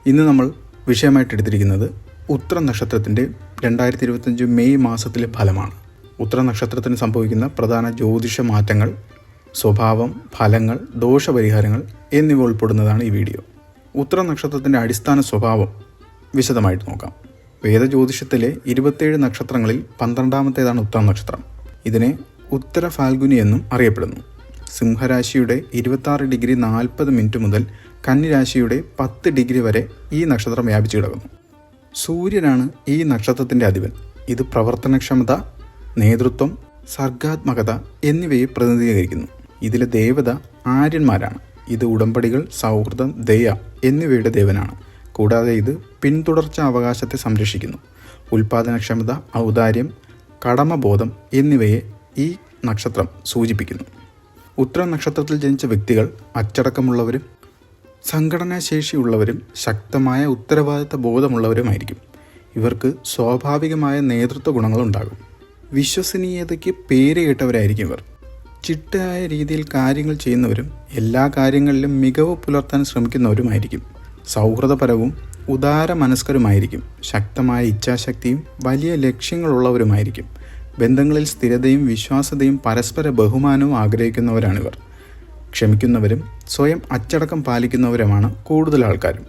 ഇന്ന് നമ്മൾ വിഷയമായിട്ട് എടുത്തിരിക്കുന്നത് ഉത്ര നക്ഷത്രത്തിൻ്റെ 2025 മെയ് മാസത്തിലെ ഫലമാണ്. ഉത്ര നക്ഷത്രത്തിന് സംഭവിക്കുന്ന പ്രധാന ജ്യോതിഷ മാറ്റങ്ങൾ, സ്വഭാവം, ഫലങ്ങൾ, ദോഷപരിഹാരങ്ങൾ എന്നിവ ഉൾപ്പെടുന്നതാണ് ഈ വീഡിയോ. ഉത്ര നക്ഷത്രത്തിൻ്റെ അടിസ്ഥാന സ്വഭാവം വിശദമായിട്ട് നോക്കാം. വേദജ്യോതിഷത്തിലെ 27 നക്ഷത്രങ്ങളിൽ 12ാമത്തേതാണ് ഉത്ര നക്ഷത്രം. ഇതിനെ ഉത്തര ഫാൽഗുനി എന്നും അറിയപ്പെടുന്നു. സിംഹരാശിയുടെ 26 ഡിഗ്രി 40 മിനിറ്റ് മുതൽ കന്നിരാശിയുടെ 10 ഡിഗ്രി വരെ ഈ നക്ഷത്രം വ്യാപിച്ചു കിടക്കുന്നു. സൂര്യനാണ് ഈ നക്ഷത്രത്തിൻ്റെ അധിപൻ. ഇത് പ്രവർത്തനക്ഷമത, നേതൃത്വം, സർഗാത്മകത എന്നിവയെ പ്രതിനിധീകരിക്കുന്നു. ഇതിലെ ദേവത ആര്യന്മാരാണ്. ഇത് ഉടമ്പടികൾ, സൗഹൃദം, ദയ എന്നിവയുടെ ദേവനാണ്. കൂടാതെ ഇത് പിന്തുടർച്ച അവകാശത്തെ സംരക്ഷിക്കുന്നു. ഉൽപാദനക്ഷമത, ഔദാര്യം, കടമബോധം എന്നിവയെ ഈ നക്ഷത്രം സൂചിപ്പിക്കുന്നു. ഉത്തര നക്ഷത്രത്തിൽ ജനിച്ച വ്യക്തികൾ അച്ചടക്കമുള്ളവരും സംഘടനാശേഷിയുള്ളവരും ശക്തമായ ഉത്തരവാദിത്ത ബോധമുള്ളവരുമായിരിക്കും. ഇവർക്ക് സ്വാഭാവികമായ നേതൃത്വ ഗുണങ്ങളുണ്ടാകും. വിശ്വസനീയതയ്ക്ക് പേര് കേട്ടവരായിരിക്കും ഇവർ. ചിട്ടയായ രീതിയിൽ കാര്യങ്ങൾ ചെയ്യുന്നവരും എല്ലാ കാര്യങ്ങളിലും മികവ് പുലർത്താൻ ശ്രമിക്കുന്നവരുമായിരിക്കും. സൗഹൃദപരവും ഉദാര മനസ്കരുമായിരിക്കും. ശക്തമായ ഇച്ഛാശക്തിയും വലിയ ലക്ഷ്യങ്ങളുള്ളവരുമായിരിക്കും. ബന്ധങ്ങളിൽ സ്ഥിരതയും വിശ്വാസ്യതയും പരസ്പര ബഹുമാനവും ആഗ്രഹിക്കുന്നവരാണിവർ. ക്ഷമിക്കുന്നവരും സ്വയം അച്ചടക്കം പാലിക്കുന്നവരുമാണ് കൂടുതൽ ആൾക്കാരും.